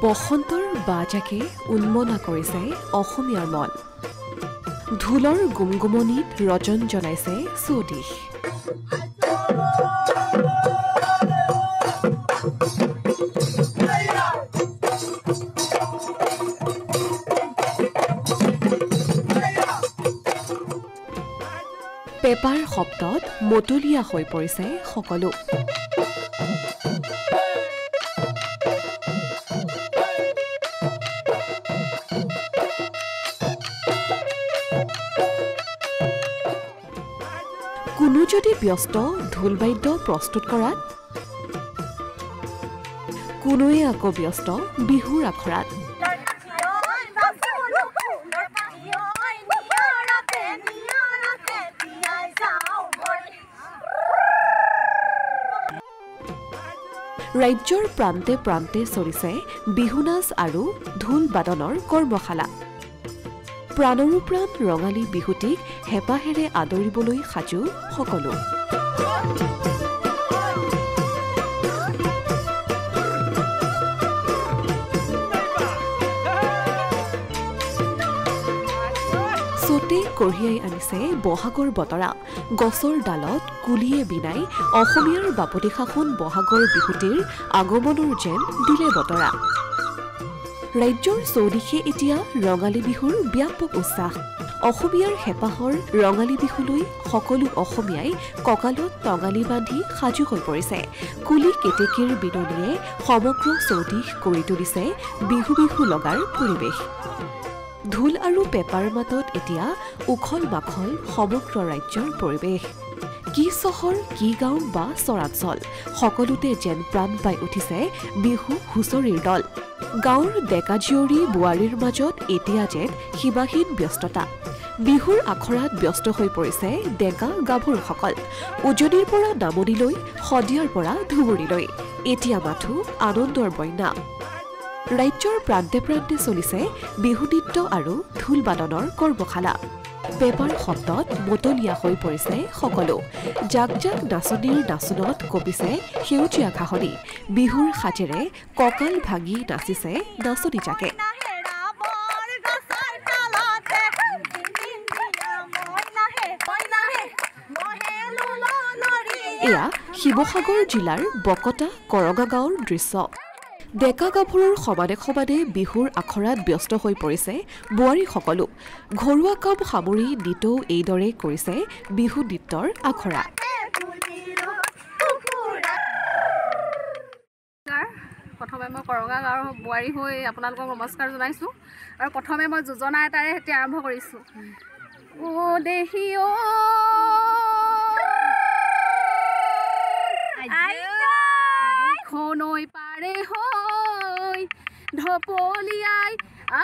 বসন্তৰ বাজাকে উন্মনা কৰিছে অসমীয়াৰ মন ঢোলৰ গুমগুমনিত ৰজন জনাইছে চৌদিশ পেপাৰ শব্দত মতলীয়া হৈ পৰিছে সকলো কোনো যদি ব্যস্ত ঢোলবাদ্য প্ৰস্তুত কৰাত কোনোৱে আকৌ ব্যস্ত বিহুৰ আখৰাত ৰাজ্যৰ প্ৰান্তে প্ৰান্তে চলিছে বিহু নাচ আৰু ঢোল বাদনৰ কৰ্মশালা প্ৰাণৰো প্ৰাণ ৰঙালী বিহুটিক হেঁপাহেৰে আদৰিবলৈ সাজু সকলো চোতে কঢ়িয়াই আনিছে বহাগৰ বতৰা গছৰ ডালত কুলিয়ে বিনাই অসমীয়াৰ বাপতি সাহোন বহাগৰ বিহুটিৰ আগমনৰ যেন দিলে বতৰা ৰাজ্যৰ চৌদিশে এতিয়া ৰঙালী বিহুৰ ব্যাপক উৎসাহ অসমীয়াৰ হেঁপাহৰ ৰঙালী বিহুলৈ সকলো অসমীয়াই কঁকালত টঙালি বান্ধি সাজু হৈ পৰিছে কুলি কেতেকীৰ বিননিয়ে সমগ্ৰ চৌদিশ কৰি তুলিছে বিহু বিহু লগাৰ পৰিৱেশ ঢোল আৰু পেপাৰ মাতত এতিয়া উখল মাখল সমগ্ৰ ৰাজ্যৰ পৰিৱেশ কি চহৰ কি গাঁও বা চৰাঞ্চল সকলোতে যেন প্ৰাণ পাই উঠিছে বিহু হুঁচৰিৰ দল গাঁৱৰ ডেকা জীয়ৰী বোৱাৰীৰ মাজত এতিয়া যেন সীমাহীন ব্যস্ততা বিহুৰ আখৰাত ব্যস্ত হৈ পৰিছে ডেকা গাভৰুসকল উজনিৰ পৰা নামনিলৈ শদিয়াৰ পৰা ধুবুৰীলৈ এতিয়া মাথো আনন্দৰ বন্যা ৰাজ্যৰ প্ৰান্তে প্ৰান্তে চলিছে বিহু নৃত্য আৰু ঢোল বাদনৰ কৰ্মশালা পেপাৰ শব্দত মতলীয়া হৈ পৰিছে সকলো জাক জাক নাচনীৰ নাচনত কঁপিছে সেউজীয়া ঘাঁহনি বিহুৰ সাজেৰে কঁকাল ভাঙি নাচিছে নাচনী জাকে এয়া শিৱসাগৰ জিলাৰ বকতা কৰঙা গাঁৱৰ দৃশ্য ডেকা গাভৰুৰ সমানে সমানে বিহুৰ আখৰাত ব্যস্ত হৈ পৰিছে বোৱাৰীসকলো ঘৰুৱা কাম সামৰি নিতৌ এইদৰে কৰিছে বিহু নৃত্যৰ আখৰা প্ৰথমে মই কৰঙা গাঁৱৰ বোৱাৰী হৈ আপোনালোকক নমস্কাৰ জনাইছোঁ আৰু প্ৰথমে মই যোজনা এটাৰে সৈতে আৰম্ভ কৰিছোঁ ও দেহি খনৈ পাৰে হৈ ঢপলিয়াই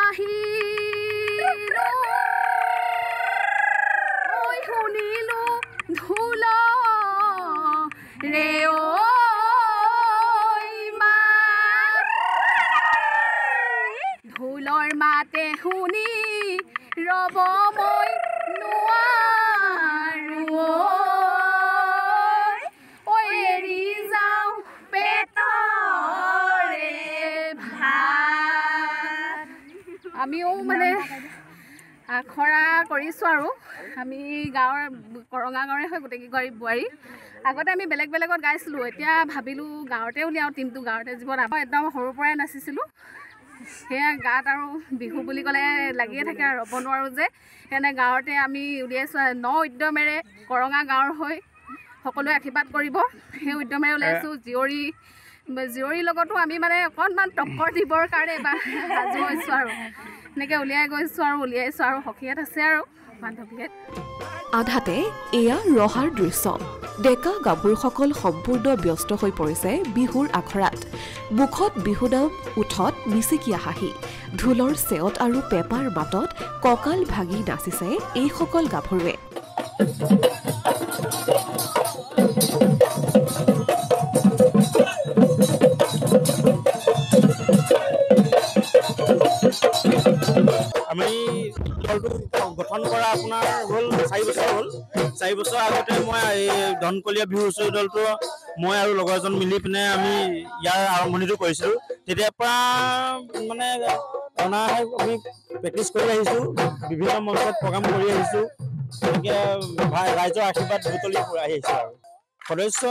আহিলো ঐ শুনিলো ঢোল ৰে ঢোলৰ মাতে শুনি ৰব মই নোৱাৰো এৰি যাওঁ পেটৰে ভাত আমিও মানে আখৰা কৰিছোঁ আৰু আমি গাঁৱৰ কৰঙা গাঁৱৰে হয় গোটেইকেইগৰাকী বোৱাৰী আগতে আমি বেলেগ বেলেগত গাইছিলোঁ এতিয়া ভাবিলোঁ গাঁৱতে উলিয়াওঁ টিমটো গাঁৱতে জীৱন আকৌ একদম সৰুৰ পৰাই নাচিছিলোঁ সেয়া গাত আৰু বিহু বুলি ক'লে লাগিয়ে থাকে আৰু ৰ'ব নোৱাৰোঁ যে সেইকাৰণে গাঁৱতে আমি উলিয়াইছোঁ ন উদ্যমেৰে কৰঙা গাঁৱৰ হৈ সকলোৱে আশীৰ্বাদ কৰিব সেই উদ্যমেৰে ওলাইছোঁ জীয়ৰীৰ লগতো আমি মানে অকণমান টক্কৰ দিবৰ কাৰণে এবাৰ সাজু হৈছোঁ আৰু এনেকৈ উলিয়াই গৈছোঁ আৰু উলিয়াইছোঁ আৰু সখীয়াত আছে আৰু বান্ধৱীহেঁত আধাতে এয়া ৰহাৰ দৃশ্য ডেকা গাভৰুসকল সম্পূৰ্ণ ব্যস্ত হৈ পৰিছে বিহুৰ আখৰাত মুখত বিহুনাম উঠত মিচিকীয়া হাঁহি ঢোলৰ চেৱত আৰু পেপাৰ মাতত কঁকাল ভাঙি নাচিছে এইসকল গাভৰুৱে আমি দলটো গঠন কৰা আপোনাৰ হ'ল 4 বছৰ হ'ল 4 বছৰ আগতে মই এই ধনকলীয়া বিহু হুঁচৰি দলটো মই আৰু লগৰ এজন মিলি পিনে আমি ইয়াৰ আৰম্ভণিটো কৰিছিলোঁ তেতিয়াৰ পৰা মানে অনা আমি প্ৰেক্টিচ কৰি আহিছোঁ, বিভিন্ন মঞ্চত প্ৰগ্ৰাম কৰি আহিছোঁ, তেনেকৈ ৰাইজৰ আশীৰ্বাদ বুটলি আহি আহিছোঁ। আৰু সদস্য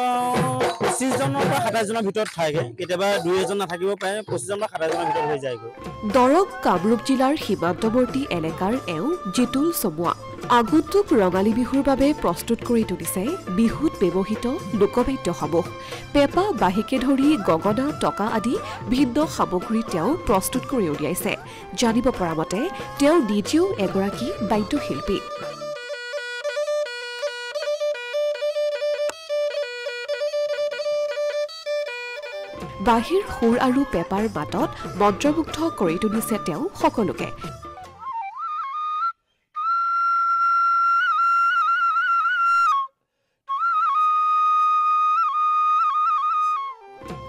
25জনৰ পৰা 27জনৰ ভিতৰত থাকে, কেতিয়াবা 2-এজন নাথাকিব পাৰে, 25জন বা 27জনৰ ভিতৰত হৈ যায়গৈ। দৰং কামৰূপ জিলাৰ সীমান্তৱৰ্তী এলেকাৰ এওঁ জিতুল চমুৱা আগন্তুক ৰঙালী বিহুৰ বাবে প্ৰস্তুত কৰি তুলিছে বিহুত ব্যৱহৃত লোকবাদ্যসমূহ। পেঁপা বাঁহীকে ধৰি গগনা টকা আদি ভিন্ন সামগ্ৰী তেওঁ প্ৰস্তুত কৰি উলিয়াইছে। জানিব পৰা মতে তেওঁ নিজেও এগৰাকী বাদ্যশিল্পী। বাঁহীৰ সুৰ আৰু পেঁপাৰ মাতত মন্ত্ৰমুগ্ধ কৰি তুলিছে তেওঁ সকলোকে।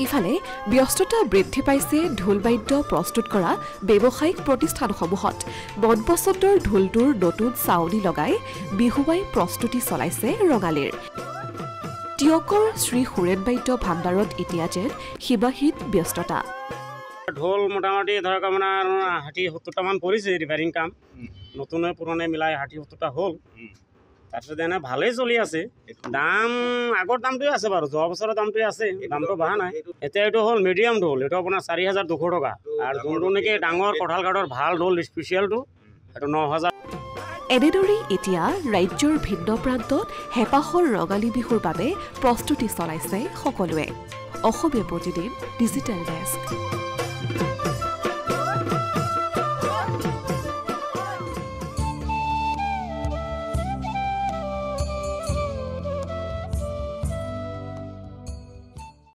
ইফালে ব্যস্ততা বৃদ্ধি পাইছে ঢোল বাদ্য প্ৰস্তুত কৰা ব্যৱসায়িক প্ৰতিষ্ঠানসমূহত। মন পচন্দৰ ঢোলটোৰ নতুন চাউনি লগাই বিহুৱাই প্ৰস্তুতি চলাইছে ৰঙালীৰ। টিয়কৰ শ্ৰী সুৰেন বাদ্য ভাণ্ডাৰত এতিয়া যেন সীমাহীন ব্যস্ততা। ঢোল মোটামুটি ধৰক আপোনাৰ 60-70টামান পৰিছে ৰিপেয়াৰিং কাম, নতুনে পুৰণে মিলাই 60-70টা হ'ল। তাৰপিছত এনে ভালেই চলি আছে। দাম আগৰ দামটোৱে আছে বাৰু, যোৱা বছৰৰ দামটোৱে আছে, দামটো বঢ়া নাই। এতিয়া এইটো হ'ল মিডিয়াম ঢোল, এইটো আপোনাৰ 4,200 টকা। আৰু যোনটো নেকি ডাঙৰ কঁঠাল কাঠৰ ভাল ঢোল স্পেচিয়েলটো সেইটো 9,000। এনেদৰেই এতিয়া ৰাজ্যৰ ভিন্ন প্ৰান্তত হেঁপাহৰ ৰঙালী বিহুৰ বাবে প্ৰস্তুতি চলাইছে সকলোৱে। Asomiya Pratidin digital desk.